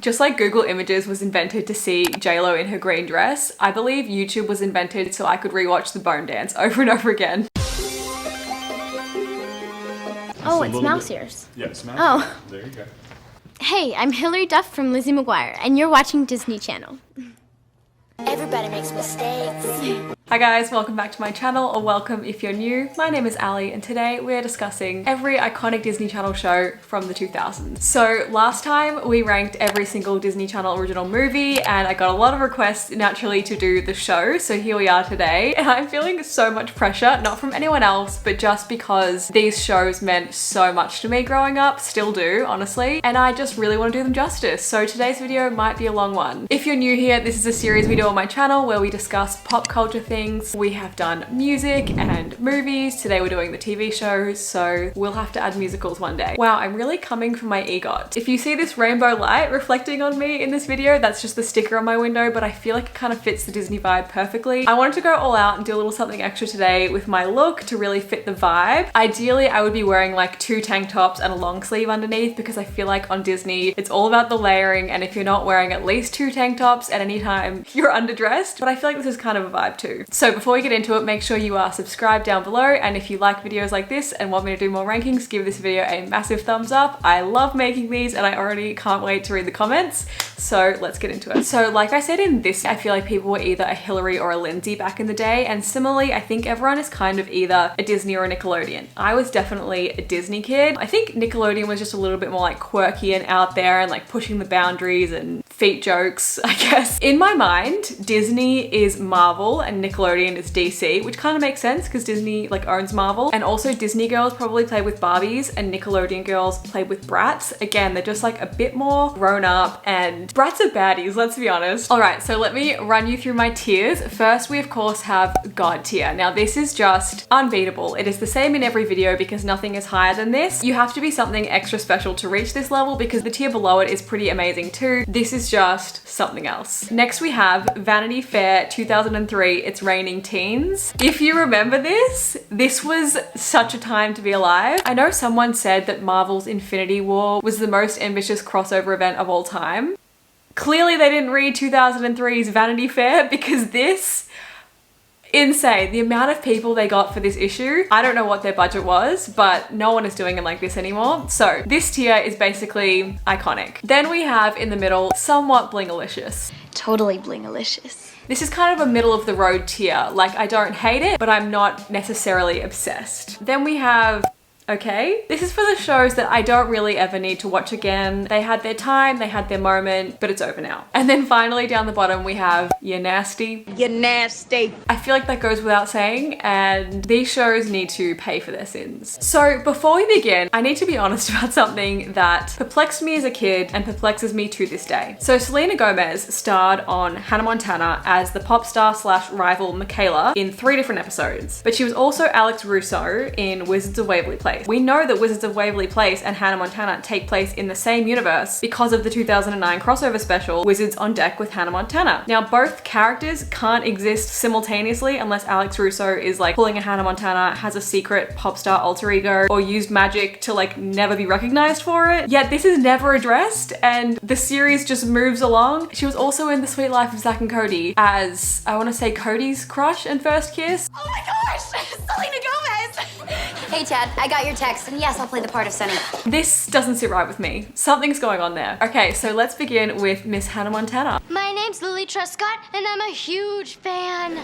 Just like Google Images was invented to see JLo in her green dress, I believe YouTube was invented so I could rewatch the Bone Dance over and over again. Oh, it's mouse ears. Yeah, it's mouse ears. Oh. There you go. Hey, I'm Hilary Duff from Lizzie McGuire, and you're watching Disney Channel. Everybody makes mistakes. Hi guys, welcome back to my channel, or welcome if you're new. My name is Ali, and today we're discussing every iconic Disney Channel show from the 2000s. So last time we ranked every single Disney Channel original movie, and I got a lot of requests naturally to do the show, so here we are today. And I'm feeling so much pressure, not from anyone else, but just because these shows meant so much to me growing up, still do, honestly, and I just really want to do them justice. So today's video might be a long one. If you're new here, this is a series we do on my channel where we discuss pop culture things. We have done music and movies. Today we're doing the TV shows, so we'll have to add musicals one day. Wow, I'm really coming from my EGOT. If you see this rainbow light reflecting on me in this video, that's just the sticker on my window, but I feel like it kind of fits the Disney vibe perfectly. I wanted to go all out and do a little something extra today with my look to really fit the vibe. Ideally, I would be wearing like 2 tank tops and a long sleeve underneath, because I feel like on Disney, it's all about the layering, and if you're not wearing at least 2 tank tops at any time, you're underdressed. But I feel like this is kind of a vibe too. So before we get into it, make sure you are subscribed down below, and if you like videos like this and want me to do more rankings, give this video a massive thumbs up. I love making these and I already can't wait to read the comments. So let's get into it. So like I said in this, I feel like people were either a Hilary or a Lindsay back in the day, and similarly, I think everyone is kind of either a Disney or a Nickelodeon. I was definitely a Disney kid. I think Nickelodeon was just a little bit more like quirky and out there and like pushing the boundaries and feet jokes, I guess. In my mind, Disney is Marvel and Nickelodeon is DC, which kind of makes sense because Disney like owns Marvel, and also Disney girls probably play with Barbies and Nickelodeon girls play with Bratz. Again, they're just like a bit more grown up, and Bratz are baddies, let's be honest. All right, so let me run you through my tiers. First, we of course have God tier. Now this is just unbeatable. It is the same in every video because nothing is higher than this. You have to be something extra special to reach this level because the tier below it is pretty amazing too. This is just something else. Next we have Vanity Fair 2003, It's Raining Teens. If you remember this was such a time to be alive. I know someone said that Marvel's Infinity War was the most ambitious crossover event of all time. Clearly they didn't read 2003's Vanity Fair, because this, insane. The amount of people they got for this issue. I don't know what their budget was, but no one is doing it like this anymore. So this tier is basically iconic. Then we have in the middle, somewhat blingalicious. Totally blingalicious. This is kind of a middle of the road tier. Like, I don't hate it, but I'm not necessarily obsessed. Then we have okay. This is for the shows that I don't really ever need to watch again. They had their time, they had their moment, but it's over now. And then finally down the bottom we have You're Nasty. You're nasty. I feel like that goes without saying, and these shows need to pay for their sins. So before we begin, I need to be honest about something that perplexed me as a kid and perplexes me to this day. So Selena Gomez starred on Hannah Montana as the pop star slash rival Michaela in 3 different episodes, but she was also Alex Russo in Wizards of Waverly Place. We know that Wizards of Waverly Place and Hannah Montana take place in the same universe because of the 2009 crossover special, Wizards on Deck with Hannah Montana. Now, both characters can't exist simultaneously unless Alex Russo is like pulling a Hannah Montana, has a secret pop star alter ego, or used magic to like never be recognized for it. Yet this is never addressed, and the series just moves along. She was also in The Sweet Life of Zac and Cody as, I want to say, Cody's crush and first kiss. Oh my gosh, Selena Gomez. Hey Chad, I got your text, and yes, I'll play the part of Sonny. This doesn't sit right with me. Something's going on there. Okay, so let's begin with Miss Hannah Montana. My name's Lily Truscott, and I'm a huge fan.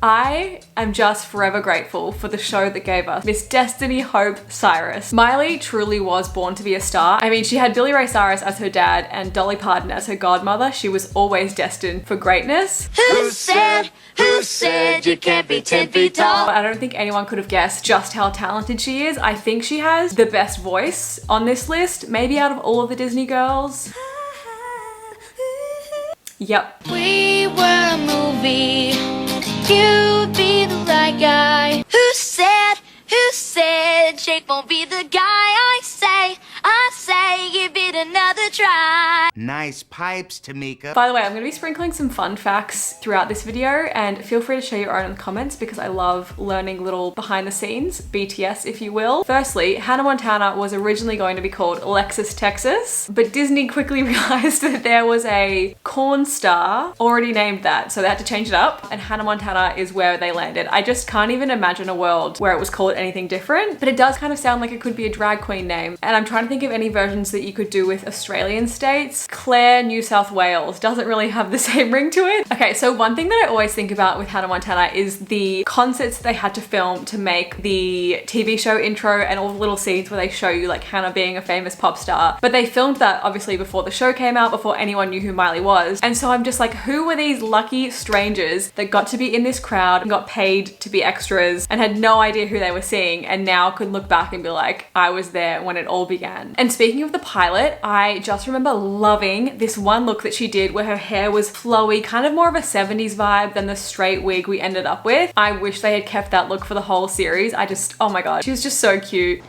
I am just forever grateful for the show that gave us Miss Destiny Hope Cyrus. Miley truly was born to be a star. I mean, she had Billy Ray Cyrus as her dad and Dolly Parton as her godmother. She was always destined for greatness. Who said you can't be 10 feet tall? I don't think anyone could have guessed just how talented she is. I think she has the best voice on this list, maybe out of all of the Disney girls. Yep. We were a movie. You'd be the right guy. Who said Jake won't be the guy? I say, give it another try. Nice pipes, Tamika. By the way, I'm going to be sprinkling some fun facts throughout this video, and feel free to share your own in the comments because I love learning little behind the scenes, BTS if you will. Firstly, Hannah Montana was originally going to be called Alexis Texas, but Disney quickly realized that there was a corn star already named that, so they had to change it up, and Hannah Montana is where they landed. I just can't even imagine a world where it was called anything different, but it does kind of sound like it could be a drag queen name, and I'm trying to think of any versions that you could do with Australian states. Claire, New South Wales doesn't really have the same ring to it. Okay, so one thing that I always think about with Hannah Montana is the concerts they had to film to make the TV show intro and all the little scenes where they show you like Hannah being a famous pop star. But they filmed that obviously before the show came out, before anyone knew who Miley was. And so I'm just like, who were these lucky strangers that got to be in this crowd and got paid to be extras and had no idea who they were seeing and now could look back and be like, I was there when it all began. And speaking of the pilot, I just remember loving this one look that she did where her hair was flowy, kind of more of a 70s vibe than the straight wig we ended up with. I wish they had kept that look for the whole series. Oh my god, she was just so cute.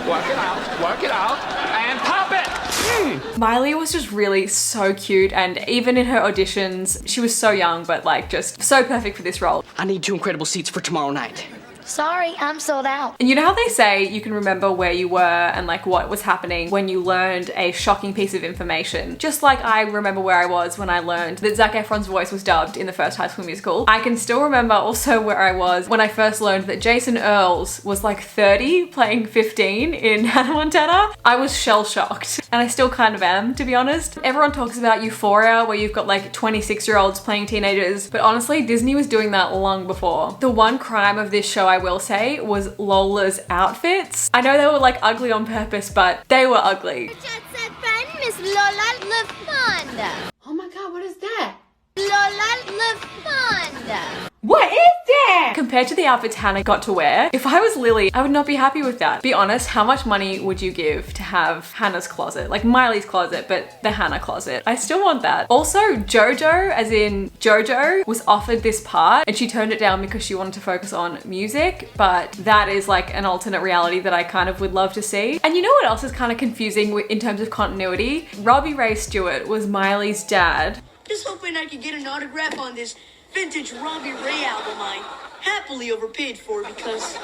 Work it out, and pop it! Miley was just really so cute, and even in her auditions, she was so young, but like just so perfect for this role. I need 2 incredible seats for tomorrow night. Sorry, I'm sold out. And you know how they say you can remember where you were and like what was happening when you learned a shocking piece of information? Just like I remember where I was when I learned that Zac Efron's voice was dubbed in the first High School Musical. I can still remember also where I was when I first learned that Jason Earls was like 30 playing 15 in Hannah Montana. I was shell-shocked, and I still kind of am, to be honest. Everyone talks about Euphoria where you've got like 26-year-olds playing teenagers, but honestly Disney was doing that long before. The one crime of this show I will say was Lola's outfits. I know they were like ugly on purpose, but they were ugly. Jet set friend, Miss Lola LaFonda. Oh my god, what is that? Lola LaFonda. What is that? Compared to the outfits Hannah got to wear, if I was Lily, I would not be happy with that. Be honest, how much money would you give to have Hannah's closet? Like Miley's closet, but the Hannah closet. I still want that. Also, JoJo, as in JoJo, was offered this part and she turned it down because she wanted to focus on music, but that is like an alternate reality that I kind of would love to see. And you know what else is kind of confusing in terms of continuity? Robbie Ray Stewart was Miley's dad. Just hoping I could get an autograph on this vintage Robbie Ray album I happily overpaid for because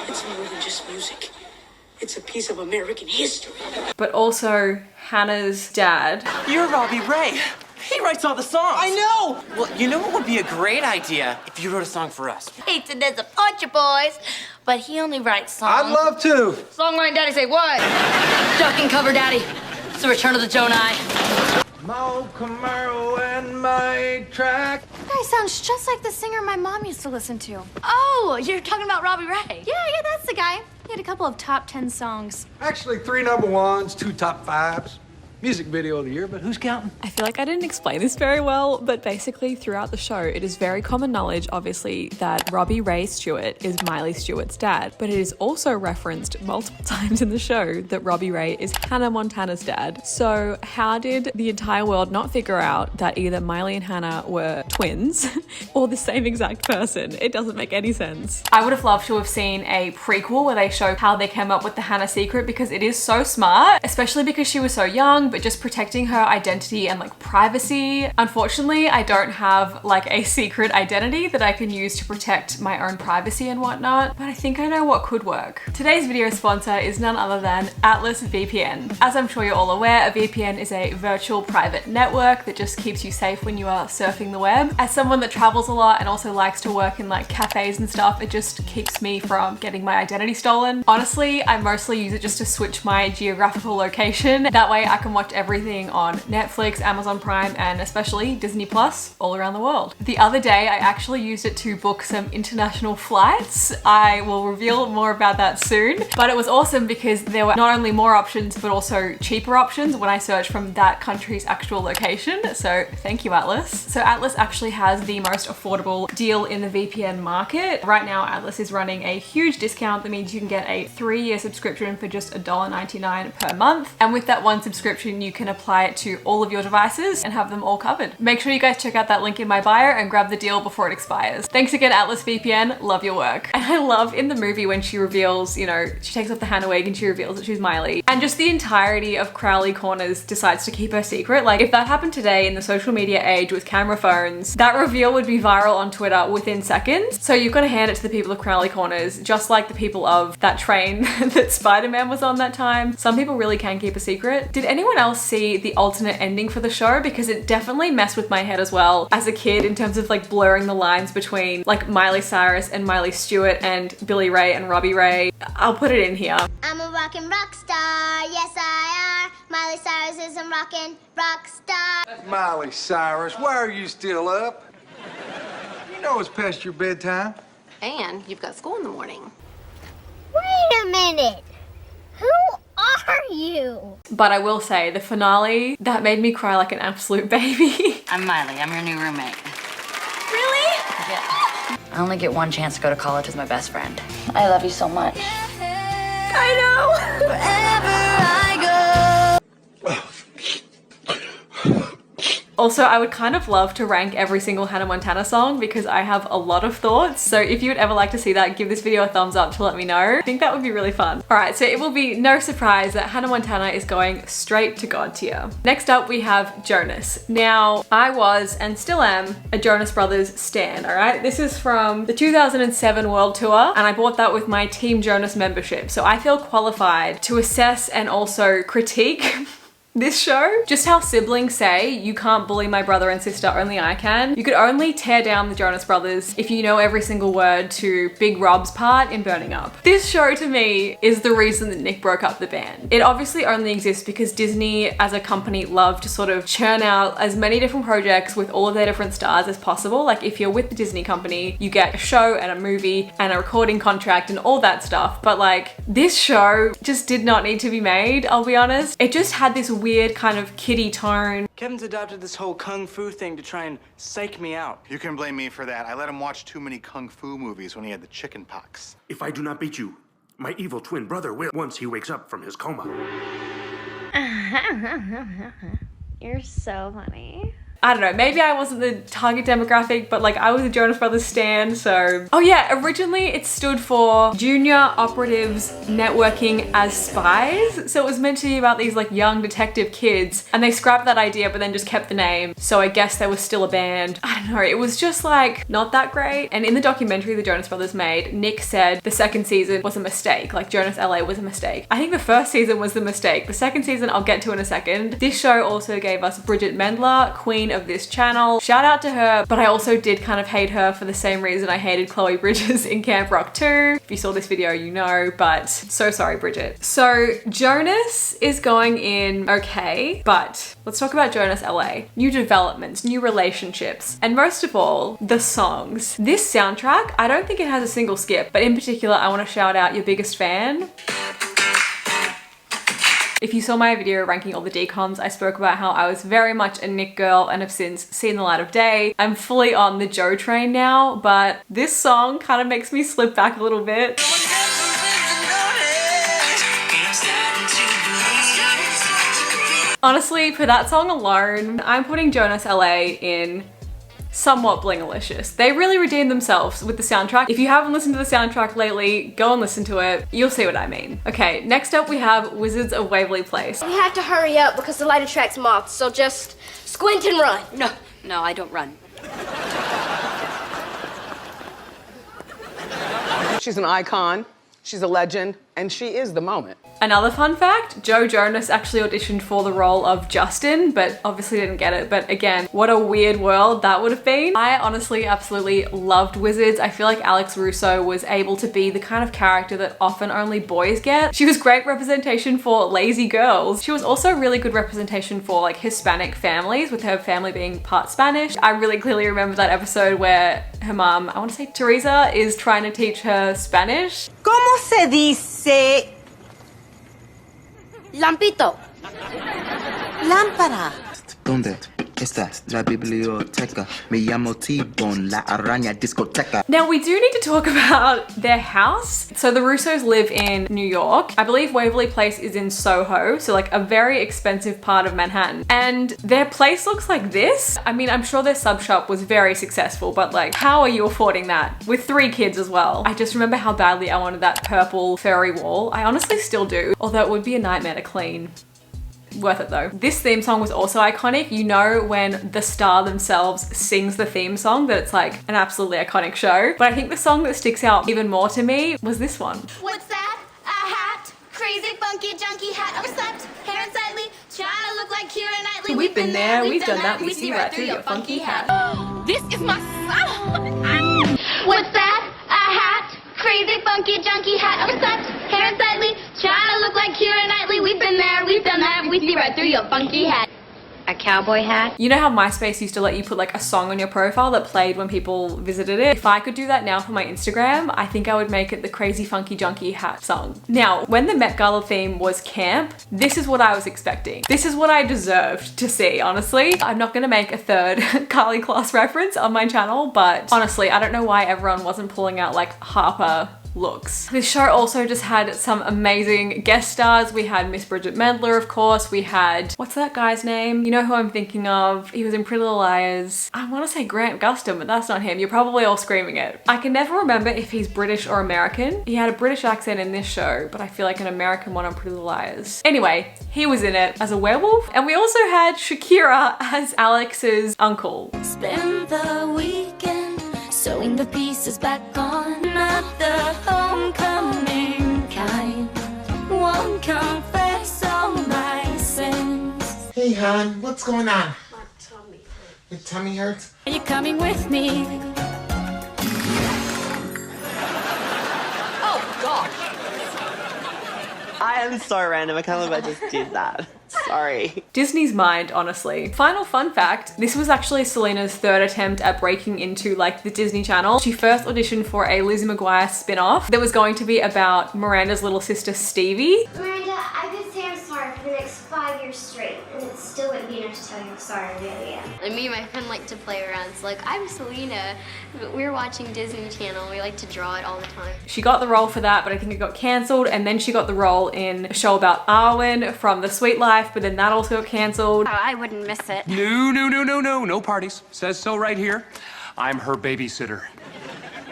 it's more than just music. It's a piece of American history. But also Hannah's dad. You're Robbie Ray. He writes all the songs. I know. Well, you know what would be a great idea if you wrote a song for us? Hate to disappoint you boys, but he only writes songs. I'd love to. Songwriting daddy say what? Duck and cover daddy. It's the return of the Jonai. Mo Camaro and my track. Guy sounds just like the singer my mom used to listen to. Oh, you're talking about Robbie Ray. Yeah, that's the guy. He had a couple of top 10 songs. Actually, 3 number 1s, 2 top 5s. Music video of the year, but who's counting? I feel like I didn't explain this very well, but basically throughout the show, it is very common knowledge, obviously, that Robbie Ray Stewart is Miley Stewart's dad, but it is also referenced multiple times in the show that Robbie Ray is Hannah Montana's dad. So how did the entire world not figure out that either Miley and Hannah were twins or the same exact person? It doesn't make any sense. I would have loved to have seen a prequel where they show how they came up with the Hannah secret because it is so smart, especially because she was so young, but just protecting her identity and like privacy. Unfortunately, I don't have like a secret identity that I can use to protect my own privacy and whatnot, but I think I know what could work. Today's video sponsor is none other than Atlas VPN. As I'm sure you're all aware, a VPN is a virtual private network that just keeps you safe when you are surfing the web. As someone that travels a lot and also likes to work in like cafes and stuff, it just keeps me from getting my identity stolen. Honestly, I mostly use it just to switch my geographical location. That way I can watch everything on Netflix, Amazon Prime, and especially Disney Plus all around the world. The other day, I actually used it to book some international flights. I will reveal more about that soon, but it was awesome because there were not only more options, but also cheaper options when I searched from that country's actual location. So thank you, Atlas. So Atlas actually has the most affordable deal in the VPN market. Right now, Atlas is running a huge discount. That means you can get a 3-year subscription for just $1.99 per month. And with that one subscription, subscription, you can apply it to all of your devices and have them all covered. Make sure you guys check out that link in my bio and grab the deal before it expires. Thanks again, Atlas VPN. Love your work. And I love in the movie when she reveals, you know, she takes off the Hannah wig and she reveals that she's Miley. And just the entirety of Crowley Corners decides to keep her secret. Like, if that happened today in the social media age with camera phones, that reveal would be viral on Twitter within seconds. So you've got to hand it to the people of Crowley Corners, just like the people of that train that Spider-Man was on that time. Some people really can keep a secret. Did anyone else see the alternate ending for the show? Because it definitely messed with my head as well as a kid in terms of like blurring the lines between like Miley Cyrus and Miley Stewart and Billy Ray and Robbie Ray. I'll put it in here. I'm a rockin' rock star, yes I are. Miley Cyrus is a rockin' rock star. Miley Cyrus, why are you still up? You know it's past your bedtime. And you've got school in the morning. Wait a minute. Who are you? But I will say, the finale, that made me cry like an absolute baby. I'm Miley. I'm your new roommate. Really? Yeah. I only get one chance to go to college with my best friend. I love you so much. I know. Wherever I go. Also, I would kind of love to rank every single Hannah Montana song because I have a lot of thoughts. So if you would ever like to see that, give this video a thumbs up to let me know. I think that would be really fun. All right, so it will be no surprise that Hannah Montana is going straight to God tier. Next up, we have Jonas. Now, I was and still am a Jonas Brothers stan, all right? This is from the 2007 World Tour, and I bought that with my Team Jonas membership. So I feel qualified to assess and also critique this show. Just how siblings say, you can't bully my brother and sister, only I can. You could only tear down the Jonas Brothers if you know every single word to Big Rob's part in Burning Up. This show to me is the reason that Nick broke up the band. It obviously only exists because Disney as a company love to sort of churn out as many different projects with all of their different stars as possible. Like if you're with the Disney company, you get a show and a movie and a recording contract and all that stuff. But like this show just did not need to be made, I'll be honest. It just had this weird kind of kiddie tone. Kevin's adopted this whole kung fu thing to try and psych me out. You can blame me for that. I let him watch too many kung fu movies when he had the chicken pox. If I do not beat you, my evil twin brother will once he wakes up from his coma. You're so funny. I don't know, maybe I wasn't the target demographic, but like I was a Jonas Brothers stan, so. Oh yeah, originally it stood for Junior Operatives Networking as Spies. So it was meant to be about these like young detective kids, and they scrapped that idea but then just kept the name. So I guess there was still a band. I don't know, it was just like not that great. And in the documentary the Jonas Brothers made, Nick said the second season was a mistake, like Jonas LA was a mistake. I think the first season was the mistake. The second season I'll get to in a second. This show also gave us Bridget Mendler, queen of this channel. Shout out to her, but I also did kind of hate her for the same reason I hated Chloe Bridges in Camp Rock 2. If you saw this video, you know, but so sorry, Bridget. So Jonas is going in okay, but let's talk about Jonas LA. New developments, new relationships, and most of all, the songs. This soundtrack, I don't think it has a single skip, but in particular, I want to shout out your biggest fan. If you saw my video ranking all the decoms, I spoke about how I was very much a Nick girl and have since seen the light of day. I'm fully on the Joe train now, but this song kind of makes me slip back a little bit. Honestly, for that song alone, I'm putting Jonas LA in somewhat blingalicious. They really redeemed themselves with the soundtrack. If you haven't listened to the soundtrack lately, go and listen to it. You'll see what I mean. Okay, next up we have Wizards of Waverly Place. We have to hurry up because the light attracts moths, so just squint and run. No, I don't run. She's an icon, she's a legend, and she is the moment. Another fun fact, Joe Jonas actually auditioned for the role of Justin, but obviously didn't get it. But again, what a weird world that would have been. I honestly absolutely loved Wizards. I feel like Alex Russo was able to be the kind of character that often only boys get. She was great representation for lazy girls. She was also really good representation for like Hispanic families, with her family being part Spanish. I really clearly remember that episode where her mom, I want to say Teresa, is trying to teach her Spanish. ¿Cómo se dice? Lampito. Lámpara. ¿Dónde? Esta es la biblioteca. Me llamo T-Bone, la araña discoteca. Now we do need to talk about their house. So the Russos live in New York. I believe Waverly Place is in Soho, so like a very expensive part of Manhattan. And their place looks like this. I mean, I'm sure their sub shop was very successful, but like, how are you affording that? With 3 kids as well. I just remember how badly I wanted that purple furry wall. I honestly still do, although it would be a nightmare to clean. Worth it though. This theme song was also iconic. You know when the star themselves sings the theme song that it's like an absolutely iconic show. But I think the song that sticks out even more to me was this one. What's that? A hat? Crazy, funky, junky hat. Overslept, hair unsightly, trying to look like Keira Knightley. We've been there, we've done that, we see right through your funky hat. This is my song. What's that? A hat? Crazy, funky, junky hat. Overslept, hair unsightly, trying to look like Keira Knightley. We've been there, we've done that, we see right through your funky hat. A cowboy hat. You know how MySpace used to let you put like a song on your profile that played when people visited it? If I could do that now for my Instagram, I think I would make it the Crazy Funky Junky Hat song. Now, when the Met Gala theme was camp, this is what I was expecting. This is what I deserved to see, honestly. I'm not gonna make a third Carly Class reference on my channel, but honestly, I don't know why everyone wasn't pulling out like Harper looks. This show also just had some amazing guest stars. We had Miss Bridget Mendler, of course. We had, what's that guy's name? You know who I'm thinking of. He was in Pretty Little Liars. I want to say Grant Gustin, but that's not him. You're probably all screaming it. I can never remember if he's British or American. He had a British accent in this show, but I feel like an American one on Pretty Little Liars. Anyway, he was in it as a werewolf. And we also had Shakira as Alex's uncle. Spend the weekend sewing the pieces back on, not the homecoming kind. Won't confess all my sins. Hey, hon, what's going on? My tummy. Your tummy hurts? Are you coming with me? Oh, gosh. I am so random. I can't believe I just did that. Sorry. Disney's mind, honestly. Final fun fact, this was actually Selena's 3rd attempt at breaking into like the Disney Channel. She first auditioned for a Lizzie McGuire spin-off that was going to be about Miranda's little sister Stevie. Miranda, I could say I'm sorry for the next 5 years straight, and it still wouldn't be enough to tell you I'm sorry, really. And me and my friend like to play around. So like, I'm Selena, but we're watching Disney Channel. We like to draw it all the time. She got the role for that, but I think it got cancelled. And then she got the role in a show about Arwen from The Sweet Life, but then that also got cancelled. Oh, I wouldn't miss it. No parties. Says so right here. I'm her babysitter.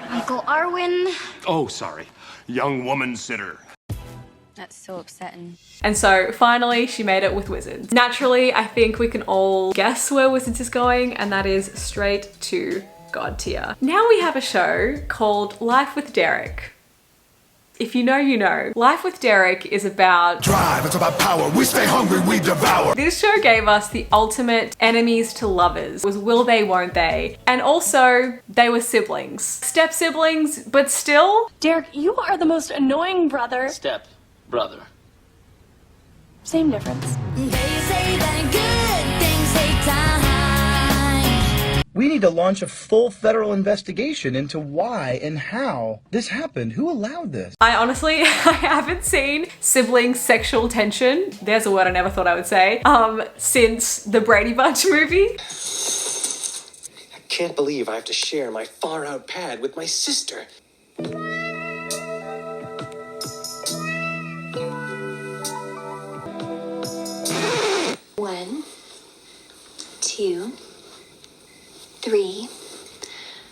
Uncle Arwen. Oh, sorry. Young woman sitter. That's so upsetting. And so finally she made it with Wizards. Naturally, I think we can all guess where Wizards is going, and that is straight to God tier. Now we have a show called Life with Derek. If you know, you know. Life with Derek is about drive, it's about power. We stay hungry, we devour. This show gave us the ultimate enemies to lovers. It was will they, won't they? And also, they were siblings. Step siblings, but still. Derek, you are the most annoying brother. Step brother. Same difference. They say that good things take time. We need to launch a full federal investigation into why and how this happened. Who allowed this? I honestly, I haven't seen sibling sexual tension, there's a word I never thought I would say, since the Brady Bunch movie. I can't believe I have to share my far-out pad with my sister. One, two, 3,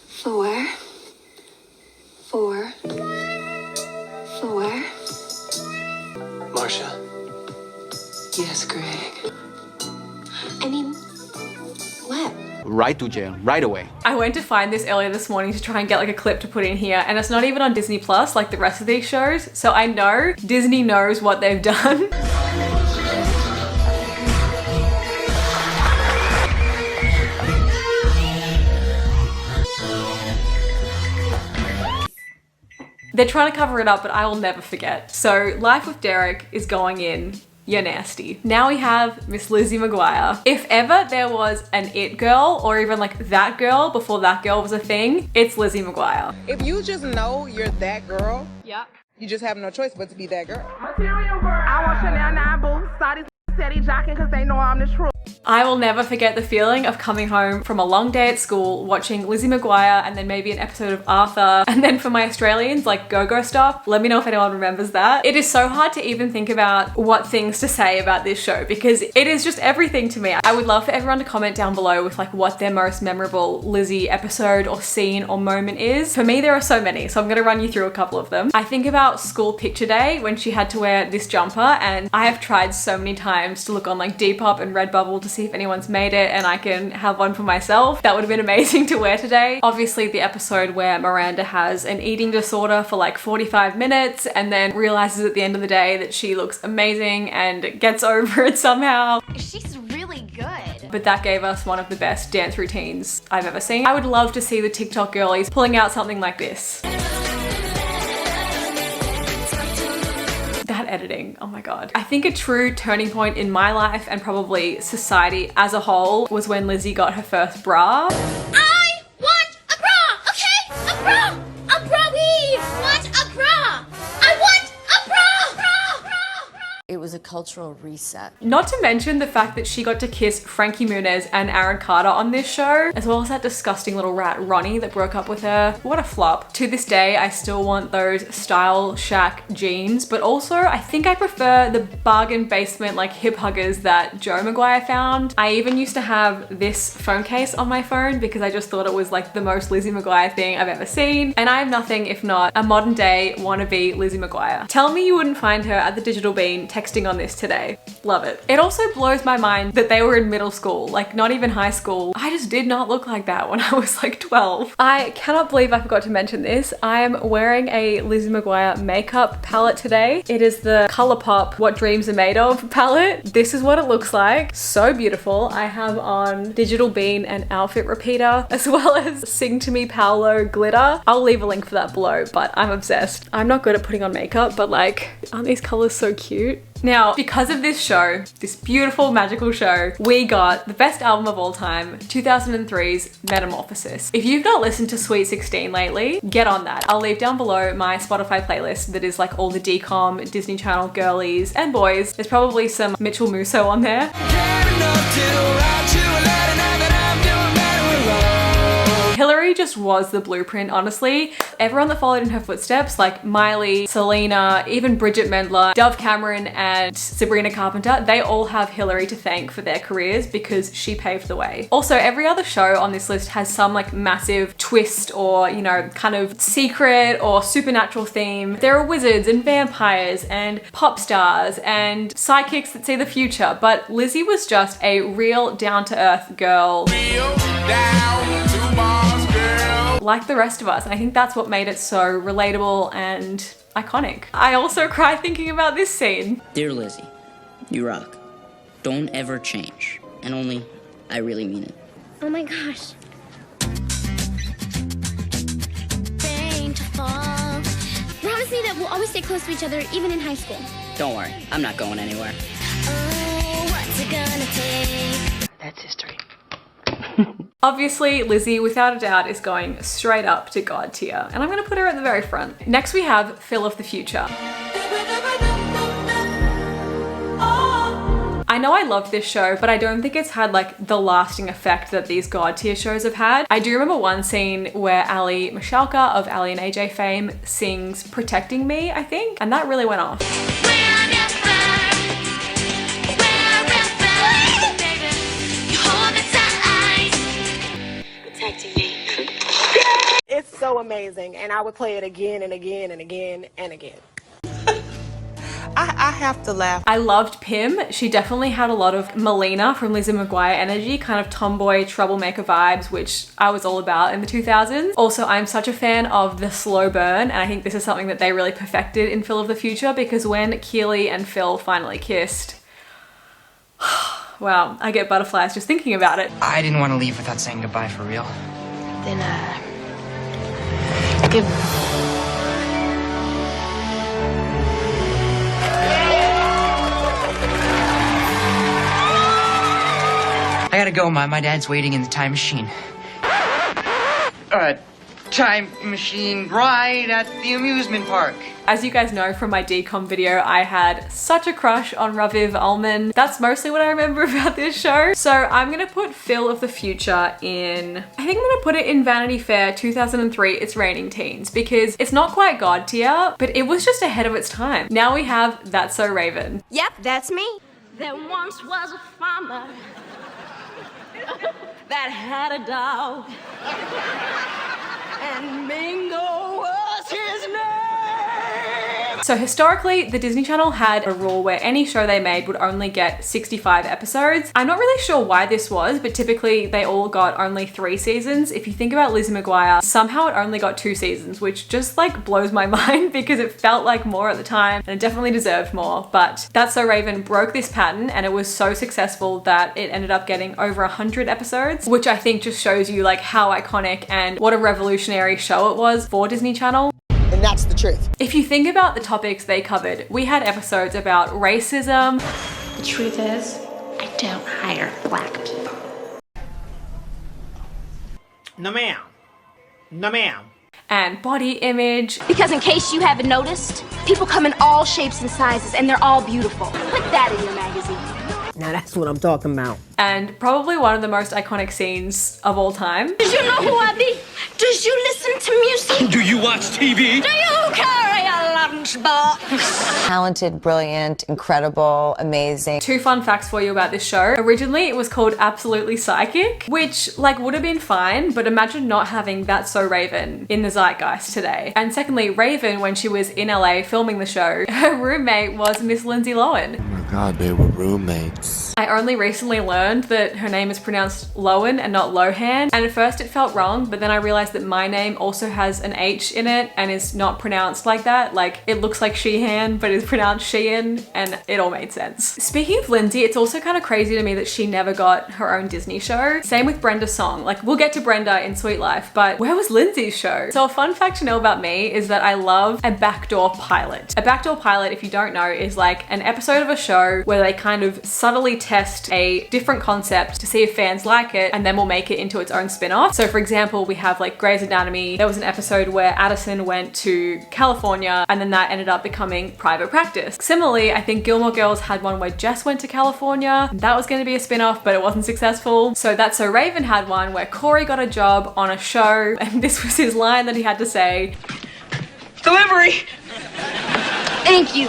4, 4, 4. Marcia? Yes, Greg. I mean, what? Right to jail, right away. I went to find this earlier this morning to try and get like a clip to put in here, and it's not even on Disney Plus like the rest of these shows, so I know Disney knows what they've done. They're trying to cover it up, but I will never forget. So Life with Derek is going in. You're nasty. Now we have Miss Lizzie McGuire. If ever there was an it girl, or even like that girl before that girl was a thing, it's Lizzie McGuire. If you just know you're that girl, yeah, you just have no choice but to be that girl. Material girl. I want Chanel 9 boots, Saudi steady jocking because they know I'm the truth. I will never forget the feeling of coming home from a long day at school, watching Lizzie McGuire and then maybe an episode of Arthur. And then for my Australians, like Go-Go Stuff. Let me know if anyone remembers that. It is so hard to even think about what things to say about this show because it is just everything to me. I would love for everyone to comment down below with like what their most memorable Lizzie episode or scene or moment is. For me, there are so many, so I'm gonna run you through a couple of them. I think about school picture day when she had to wear this jumper, and I have tried so many times to look on like Depop and Redbubble to see if anyone's made it and I can have one for myself. That would have been amazing to wear today. Obviously the episode where Miranda has an eating disorder for like 45 minutes and then realizes at the end of the day that she looks amazing and gets over it somehow. She's really good. But that gave us one of the best dance routines I've ever seen. I would love to see the TikTok girlies pulling out something like this. That editing, oh my god. I think a true turning point in my life and probably society as a whole was when Lizzie got her first bra. I want a bra, okay? A bra! A bra, we want a bra! I want a bra! It was a cultural reset. Not to mention the fact that she got to kiss Frankie Muniz and Aaron Carter on this show, as well as that disgusting little rat Ronnie that broke up with her. What a flop. To this day, I still want those Style Shack jeans, but also I think I prefer the bargain basement like hip huggers that Joe McGuire found. I even used to have this phone case on my phone because I just thought it was like the most Lizzie McGuire thing I've ever seen. And I am nothing if not a modern day wannabe Lizzie McGuire. Tell me you wouldn't find her at the Digital Bean texting on this today. Love it. It also blows my mind that they were in middle school, like not even high school. I just did not look like that when I was like 12. I cannot believe I forgot to mention this. I am wearing a Lizzie McGuire makeup palette today. It is the ColourPop What Dreams Are Made Of palette. This is what it looks like. So beautiful. I have on Digital Bean and Outfit Repeater, as well as Sing To Me Paolo glitter. I'll leave a link for that below, but I'm obsessed. I'm not good at putting on makeup, but like, aren't these colors so cute? Now, because of this show, this beautiful magical show, we got the best album of all time, 2003's Metamorphosis. If you've not listened to Sweet 16 lately, get on that. I'll leave down below my Spotify playlist that is like all the DCOM, Disney Channel girlies and boys. There's probably some Mitchell Musso on there. Hilary just was the blueprint, honestly. Everyone that followed in her footsteps, like Miley, Selena, even Bridget Mendler, Dove Cameron, and Sabrina Carpenter, they all have Hilary to thank for their careers because she paved the way. Also, every other show on this list has some like massive twist or, you know, kind of secret or supernatural theme. There are wizards and vampires and pop stars and sidekicks that see the future, but Lizzie was just a real down-to-earth girl. Like the rest of us, and I think that's what made it so relatable and iconic. I also cry thinking about this scene. Dear Lizzie, you rock. Don't ever change. And only, I really mean it. Oh my gosh. Promise me that we'll always stay close to each other, even in high school. Don't worry, I'm not going anywhere. Oh, what's it gonna take? That's history. Obviously, Lizzie, without a doubt, is going straight up to God tier, and I'm gonna put her at the very front. Next, we have Phil of the Future. I know I love this show, but I don't think it's had like the lasting effect that these God tier shows have had. I do remember one scene where Ali Mishalka of Ali and AJ fame sings Protecting Me, I think, and that really went off. It's so amazing, and I would play it again and again and again and again. I have to laugh. I loved Pim. She definitely had a lot of Melina from Lizzie McGuire energy, kind of tomboy troublemaker vibes, which I was all about in the 2000s. Also, I'm such a fan of the slow burn, and I think this is something that they really perfected in Phil of the Future, because when Keely and Phil finally kissed, wow, I get butterflies just thinking about it. I didn't want to leave without saying goodbye for real. Then, good. I gotta go, my dad's waiting in the time machine. time machine ride at the amusement park. As you guys know from my decom video, I had such a crush on Raviv Ullman. That's mostly what I remember about this show. So I'm gonna put Phil of the Future in, I think I'm gonna put it in Vanity Fair 2003, It's Raining Teens, because it's not quite God tier, but it was just ahead of its time. Now we have That's So Raven. Yep, that's me. There once was a farmer that had a dog, and Mingo was his name. So historically, the Disney Channel had a rule where any show they made would only get 65 episodes. I'm not really sure why this was, but typically they all got only 3 seasons. If you think about Lizzie McGuire, somehow it only got 2 seasons, which just like blows my mind because it felt like more at the time and it definitely deserved more. But That's So Raven broke this pattern and it was so successful that it ended up getting over 100 episodes, which I think just shows you like how iconic and what a revolutionary show it was for Disney Channel. And that's the truth. If you think about the topics they covered, we had episodes about racism. The truth is, I don't hire black people. No ma'am. No ma'am. And body image. Because in case you haven't noticed, people come in all shapes and sizes and they're all beautiful. Put that in your magazine. Now that's what I'm talking about. And probably one of the most iconic scenes of all time. Did you know who I be? Did you listen to music? Do you watch TV? Do you carry a lunchbox? Talented, brilliant, incredible, amazing. 2 fun facts for you about this show. Originally, it was called Absolutely Psychic, which like would have been fine, but imagine not having That's So Raven in the zeitgeist today. And secondly, Raven, when she was in LA filming the show, her roommate was Miss Lindsay Lohan. Oh my God, they were roommates. I only recently learned that her name is pronounced Lohan and not Lohan, and at first it felt wrong, but then I realized that my name also has an H in it and is not pronounced like that. Like it looks like Sheehan, but it's pronounced Sheehan, and it all made sense. Speaking of Lindsay, it's also kind of crazy to me that she never got her own Disney show. Same with Brenda Song. Like we'll get to Brenda in Sweet Life, but where was Lindsay's show? So a fun fact to know about me is that I love a backdoor pilot. A backdoor pilot, if you don't know, is like an episode of a show where they kind of subtly test a different concept to see if fans like it, and then we'll make it into its own spin-off. So for example, we have like Grey's Anatomy. There was an episode where Addison went to California and then that ended up becoming Private Practice. Similarly, I think Gilmore Girls had one where Jess went to California. That was going to be a spin-off, but it wasn't successful. So That's So Raven had one where Cory got a job on a show and this was his line that he had to say. Delivery! Thank you.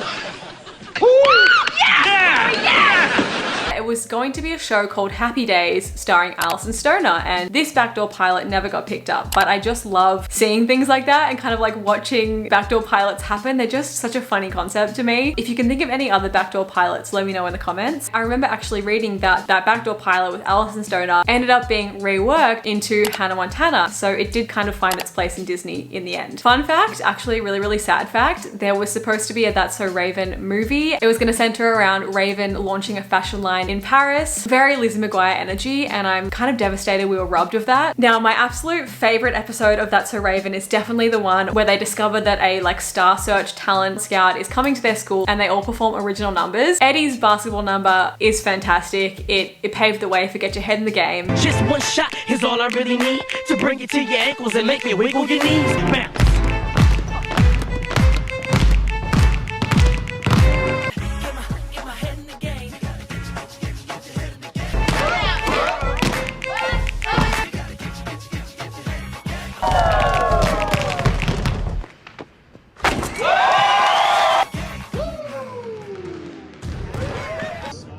Ooh, yeah! Yeah! It was going to be a show called Happy Days starring Alison Stoner, and this backdoor pilot never got picked up, but I just love seeing things like that and kind of like watching backdoor pilots happen. They're just such a funny concept to me. If you can think of any other backdoor pilots, let me know in the comments. I remember actually reading that backdoor pilot with Alison Stoner ended up being reworked into Hannah Montana, so it did kind of find its place in Disney in the end. Fun fact, actually really sad fact, there was supposed to be a That's So Raven movie. It was going to center around Raven launching a fashion line in Paris. Very Lizzie McGuire energy, and I'm kind of devastated we were robbed of that. Now, my absolute favorite episode of That's So Raven is definitely the one where they discover that a like Star Search talent scout is coming to their school and they all perform original numbers. Eddie's basketball number is fantastic. It paved the way for Get Your Head in the Game. Just one shot is all I really need to bring it to your ankles and make me wiggle your knees. Bounce.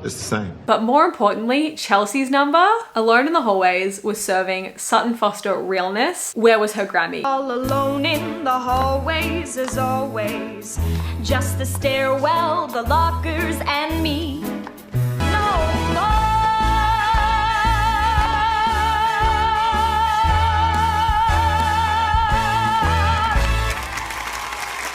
It's the same. But more importantly, Chelsea's number, Alone in the Hallways, was serving Sutton Foster realness. Where was her Grammy? All alone in the hallways as always. Just the stairwell, the lockers, and me. No more.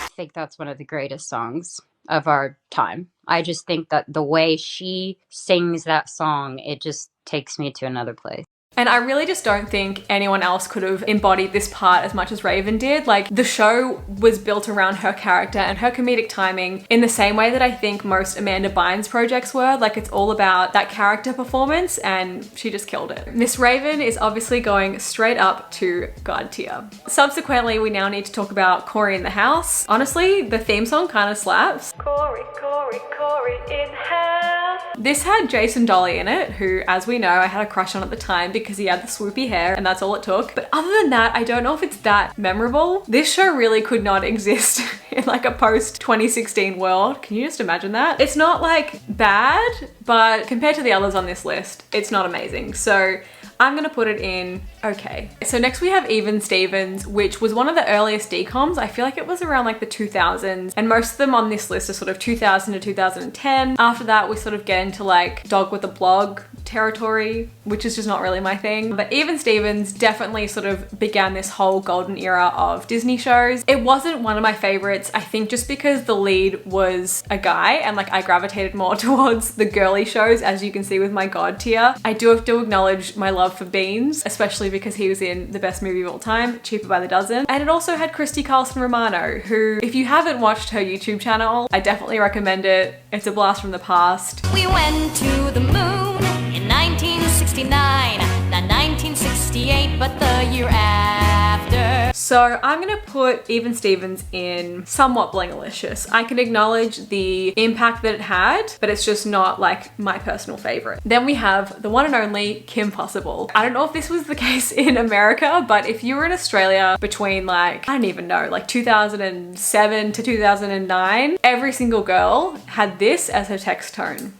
I think that's one of the greatest songs of our time. I just think that the way she sings that song, it just takes me to another place. And I really just don't think anyone else could have embodied this part as much as Raven did. Like, the show was built around her character and her comedic timing in the same way that I think most Amanda Bynes projects were. Like, it's all about that character performance, and she just killed it. Miss Raven is obviously going straight up to God tier. Subsequently, we now need to talk about Cory in the House. Honestly, the theme song kind of slaps. Cory, Cory, Cory in house. This had Jason Dolley in it, who, as we know, I had a crush on at the time because he had the swoopy hair and that's all it took. But other than that, I don't know if it's that memorable. This show really could not exist in like a post 2016 world. Can you just imagine that? It's not like bad, but compared to the others on this list, it's not amazing. So I'm gonna put it in okay. So next we have Even Stevens, which was one of the earliest DComs. I feel like it was around like the 2000s, and most of them on this list are sort of 2000 to 2010. After that, we sort of get into like Dog with a Blog territory, which is just not really my thing. But Even Stevens definitely sort of began this whole golden era of Disney shows. It wasn't one of my favorites, I think just because the lead was a guy and like I gravitated more towards the girly shows, as you can see with my God tier. I do have to acknowledge my love for Beans, especially because he was in the best movie of all time, Cheaper by the Dozen. And it also had Christy Carlson Romano, who, if you haven't watched her YouTube channel, I definitely recommend it. It's a blast from the past. We went to the moon in 1969, not 1968, but the year after. So I'm gonna put Even Stevens in somewhat blingalicious. I can acknowledge the impact that it had, but it's just not like my personal favorite. Then we have the one and only Kim Possible. I don't know if this was the case in America, but if you were in Australia between like, I don't even know, like 2007 to 2009, every single girl had this as her text tone.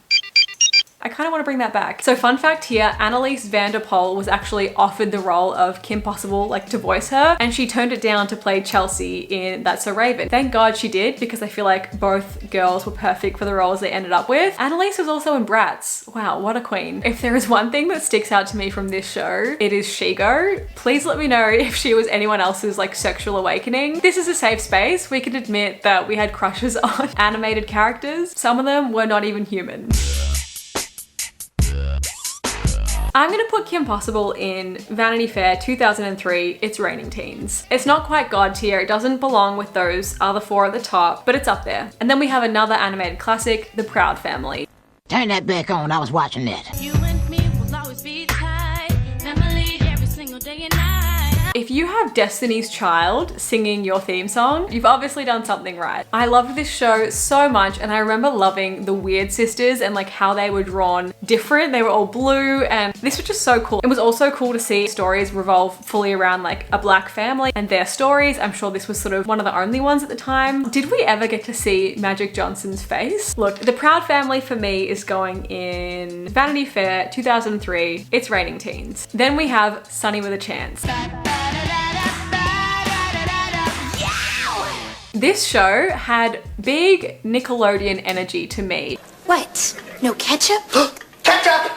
I kind of want to bring that back. So fun fact here, Annalise van der Pol was actually offered the role of Kim Possible, like to voice her, and she turned it down to play Chelsea in That's So Raven. Thank God she did, because I feel like both girls were perfect for the roles they ended up with. Annalise was also in Bratz. Wow, what a queen. If there is one thing that sticks out to me from this show, it is Shigo. Please let me know if she was anyone else's like sexual awakening. This is a safe space. We can admit that we had crushes on animated characters. Some of them were not even human. I'm gonna put Kim Possible in Vanity Fair 2003, It's Raining Teens. It's not quite God tier, it doesn't belong with those other four at the top, but it's up there. And then we have another animated classic, The Proud Family. Turn that back on, I was watching that. You and me will always be tight, family every single day and night. If you have Destiny's Child singing your theme song, you've obviously done something right. I loved this show so much, and I remember loving the Weird Sisters and like how they were drawn different. They were all blue, and this was just so cool. It was also cool to see stories revolve fully around like a black family and their stories. I'm sure this was sort of one of the only ones at the time. Did we ever get to see Magic Johnson's face? Look, The Proud Family for me is going in Vanity Fair 2003, It's Raining Teens. Then we have Sonny with a Chance. This show had big Nickelodeon energy to me. What? No ketchup? Ketchup!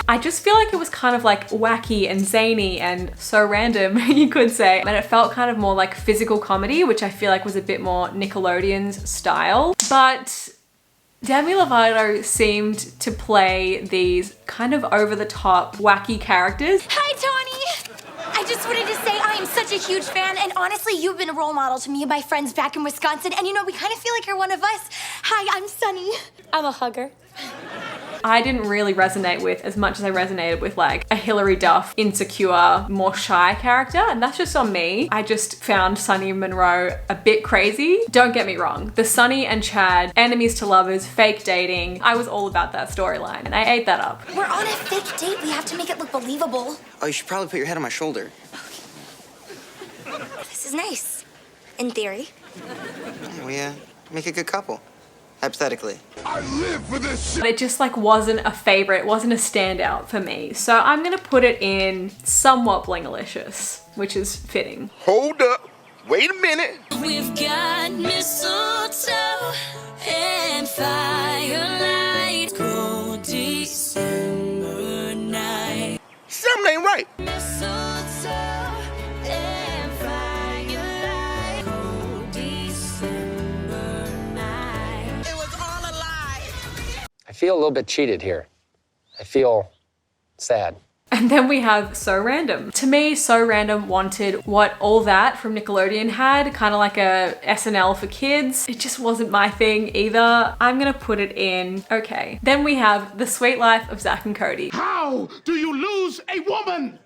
I just feel like it was kind of like wacky and zany and so random, you could say. And it felt kind of more like physical comedy, which I feel like was a bit more Nickelodeon's style. But Demi Lovato seemed to play these kind of over-the-top, wacky characters. Hi, Tony! I just wanted to say I am such a huge fan, and honestly, you've been a role model to me and my friends back in Wisconsin, and you know, we kind of feel like you're one of us. Hi, I'm Sonny. I'm a hugger. I didn't really resonate with as much as I resonated with like a Hilary Duff, insecure, more shy character, and that's just on me. I just found Sonny Monroe a bit crazy. Don't get me wrong, the Sonny and Chad, enemies to lovers, fake dating, I was all about that storyline, and I ate that up. We're on a fake date. We have to make it look believable. Oh, you should probably put your head on my shoulder. This is nice. In theory. Yeah, we make a good couple. Hypothetically. I live for this shit. But it just like wasn't a favorite, wasn't a standout for me. So I'm gonna put it in somewhat blingalicious, which is fitting. Hold up. Wait a minute. We've got mistletoe and firelight, cold December night. Something ain't right. Mistletoe and firelight, cold December night. I feel a little bit cheated here. I feel sad. And then we have So Random. To me, So Random wanted what All That from Nickelodeon had, kind of like a SNL for kids. It just wasn't my thing either. I'm gonna put it in okay. Then we have The Sweet Life of Zack and Cody. How do you lose a woman?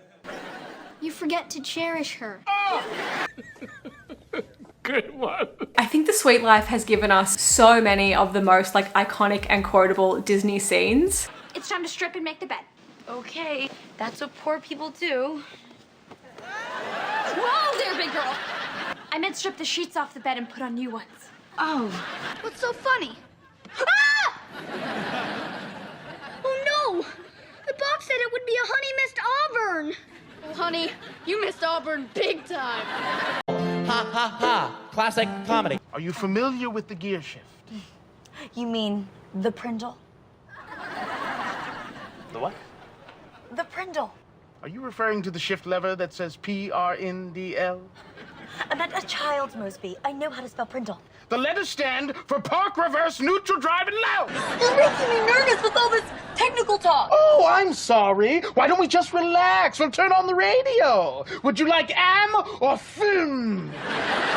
You forget to cherish her. Good one. I think The Sweet Life has given us so many of the most like iconic and quotable Disney scenes. It's time to strip and make the bed. Okay, that's what poor people do. Whoa there, big girl! I meant strip the sheets off the bed and put on new ones. Oh. What's so funny? Ah! Oh no! The box said it would be a Honey Missed Auburn. Well, honey, you missed Auburn big time. Ha ha ha. Classic comedy. Are you familiar with the gear shift? You mean the Prindle? The what? The Prindle. Are you referring to the shift lever that says PRNDL? I meant a child's Mosby. I know how to spell Prindle. The letters stand for park, reverse, neutral, drive, and loud. You're making me nervous with all this technical talk. Oh, I'm sorry. Why don't we just relax? We'll turn on the radio. Would you like am or film?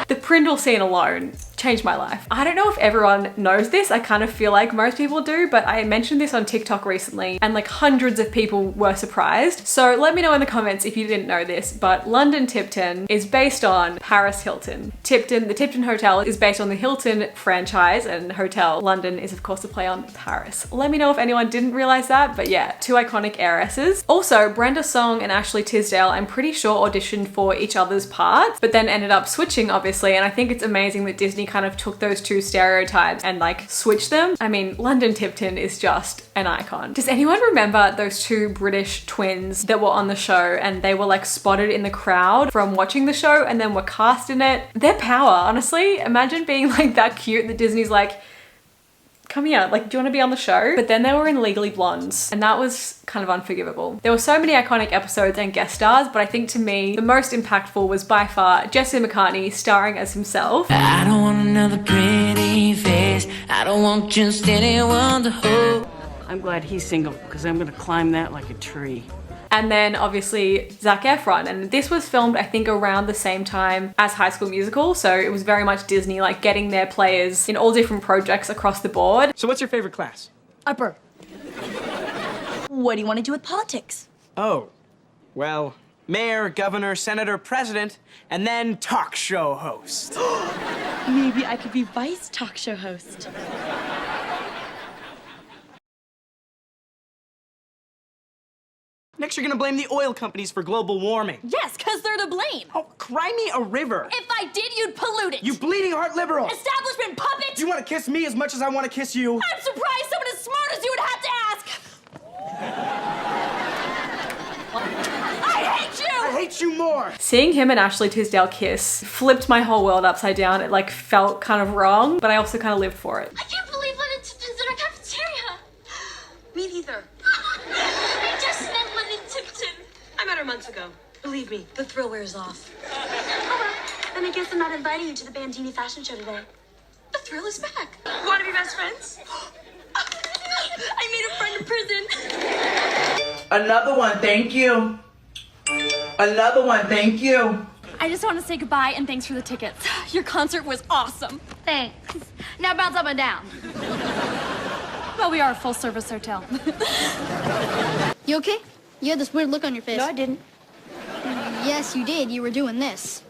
The Prindle scene alone changed my life. I don't know if everyone knows this. I kind of feel like most people do, but I mentioned this on TikTok recently and like hundreds of people were surprised. So let me know in the comments if you didn't know this, but London Tipton is based on Paris Hilton. The Tipton Hotel is based on the Hilton franchise, and Hotel London is of course a play on Paris. Let me know if anyone didn't realize that, but yeah, two iconic heiresses. Also, Brenda Song and Ashley Tisdale, I'm pretty sure auditioned for each other's parts, but then ended up switching obviously, and I think it's amazing that Disney kind of took those two stereotypes and like switched them. I mean, London Tipton is just an icon. Does anyone remember those two British twins that were on the show and they were like spotted in the crowd from watching the show and then were cast in it? Their power, honestly. Imagine being like that cute that Disney's like, come here, like, do you want to be on the show? But then they were in Legally Blondes, and that was kind of unforgivable. There were so many iconic episodes and guest stars, but I think to me, the most impactful was by far Jesse McCartney starring as himself. I don't want another pretty face. I don't want just anyone to hold. I'm glad he's single, because I'm gonna climb that like a tree. And then obviously Zac Efron, and this was filmed I think around the same time as High School Musical, so it was very much Disney like getting their players in all different projects across the board. So what's your favorite class? Upper. What do you want to do with politics? Oh, well, mayor, governor, senator, president, and then talk show host. Maybe I could be vice talk show host. Next, you're gonna blame the oil companies for global warming. Yes, because they're to blame. Oh, cry me a river. If I did, you'd pollute it. You bleeding heart liberal. Establishment puppet. Do you want to kiss me as much as I want to kiss you? I'm surprised someone as smart as you would have to ask. I hate you. I hate you more. Seeing him and Ashley Tisdale kiss flipped my whole world upside down. It like felt kind of wrong, but I also kind of lived for it. I can't believe London Tipton's in our cafeteria. Me neither. I just met London Tipton. I met her months ago. Believe me, the thrill wears off. Oh well, then I guess I'm not inviting you to the Bandini fashion show today. The thrill is back. Want to be best friends? I made a friend in prison. Another one, thank you. Another one, thank you. I just want to say goodbye and thanks for the tickets. Your concert was awesome. Thanks. Now bounce up and down. Well, we are a full-service hotel. You okay? You had this weird look on your face. No, I didn't. Yes, you did. You were doing this.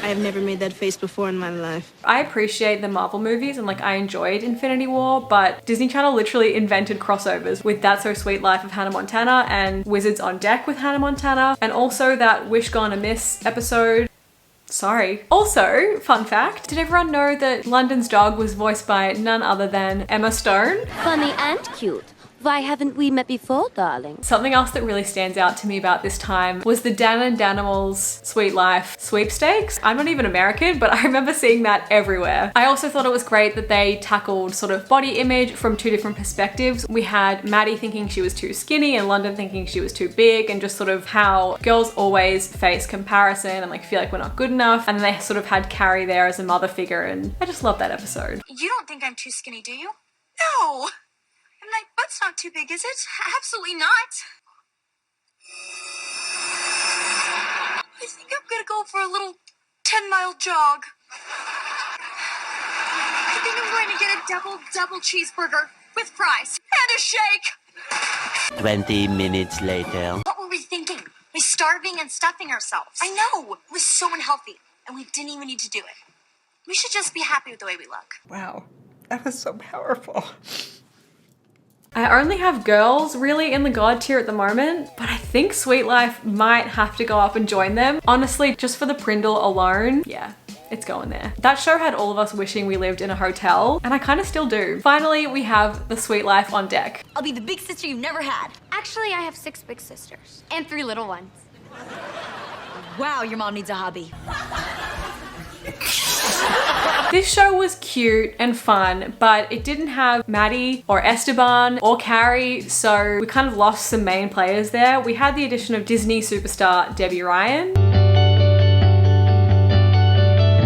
I have never made that face before in my life. I appreciate the Marvel movies and like I enjoyed Infinity War, but Disney Channel literally invented crossovers with That's So Sweet Life of Hannah Montana and Wizards on Deck with Hannah Montana, and also that Wish Gone Amiss episode. Sorry. Also, fun fact, did everyone know that London's dog was voiced by none other than Emma Stone? Funny and cute. Why haven't we met before, darling? Something else that really stands out to me about this time was the Dan and Danimals Sweet Life sweepstakes. I'm not even American, but I remember seeing that everywhere. I also thought it was great that they tackled sort of body image from two different perspectives. We had Maddie thinking she was too skinny and London thinking she was too big, and just sort of how girls always face comparison and like feel like we're not good enough. And then they sort of had Carrie there as a mother figure, and I just love that episode. You don't think I'm too skinny, do you? No! And my butt's not too big, is it? Absolutely not. I think I'm gonna go for a little 10-mile jog. I think I'm going to get a double cheeseburger with fries and a shake. 20 minutes later. What were we thinking? We're starving and stuffing ourselves. I know. It was so unhealthy, and we didn't even need to do it. We should just be happy with the way we look. Wow, that was so powerful. I only have girls really in the God tier at the moment, but I think Sweet Life might have to go up and join them. Honestly, just for the Prindle alone, yeah, it's going there. That show had all of us wishing we lived in a hotel, and I kind of still do. Finally, we have the Sweet Life on deck. I'll be the big sister you've never had. Actually, I have 6 big sisters and 3 little ones. Wow, your mom needs a hobby. This show was cute and fun, but it didn't have Maddie or Esteban or Carrie, so we kind of lost some main players there. We had the addition of Disney superstar Debbie Ryan,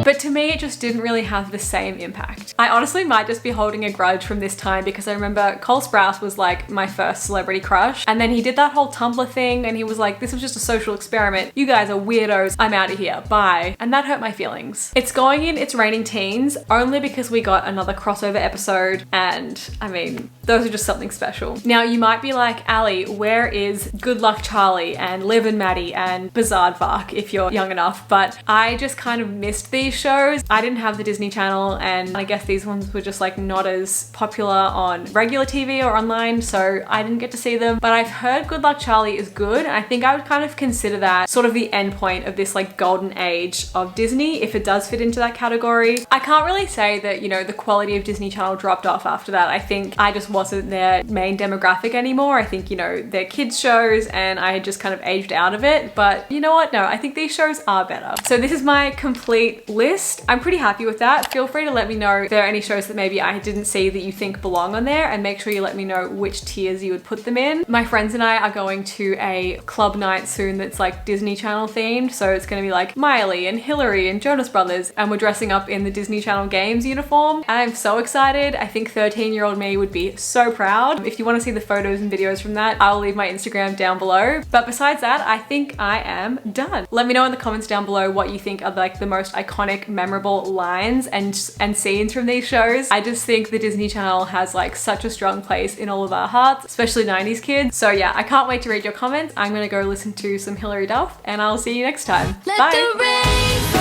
but to me it just didn't really have the same impact. I honestly might just be holding a grudge from this time because I remember Cole Sprouse was like my first celebrity crush, and then he did that whole Tumblr thing and he was like, this was just a social experiment. You guys are weirdos. I'm out of here. Bye. And that hurt my feelings. It's going in It's Raining Teens only because we got another crossover episode, and I mean, those are just something special. Now you might be like, Ali, where is Good Luck Charlie and Liv and Maddie and Bizarrevark if you're young enough? But I just kind of missed these shows. I didn't have the Disney Channel, and I guess these ones were just like not as popular on regular TV or online, so I didn't get to see them. But I've heard Good Luck Charlie is good, and I think I would kind of consider that sort of the end point of this like golden age of Disney if it does fit into that category. I can't really say that, you know, the quality of Disney Channel dropped off after that. I think I just wasn't their main demographic anymore. I think, you know, they're kids shows and I had just kind of aged out of it. But you know what? No, I think these shows are better. So this is my complete list. I'm pretty happy with that. Feel free to let me know if there are any shows that maybe I didn't see that you think belong on there, and make sure you let me know which tiers you would put them in. My friends and I are going to a club night soon that's like Disney Channel themed. So it's gonna be like Miley and Hilary and Jonas Brothers, and we're dressing up in the Disney Channel Games uniform. And I'm so excited. I think 13-year-old me would be so proud. If you want to see the photos and videos from that, I'll leave my Instagram down below. But besides that, I think I am done. Let me know in the comments down below what you think are like the most iconic, memorable lines and scenes from these shows. I just think the Disney Channel has like such a strong place in all of our hearts, especially 90s kids. So yeah, I can't wait to read your comments. I'm gonna go listen to some Hilary Duff, and I'll see you next time. Bye.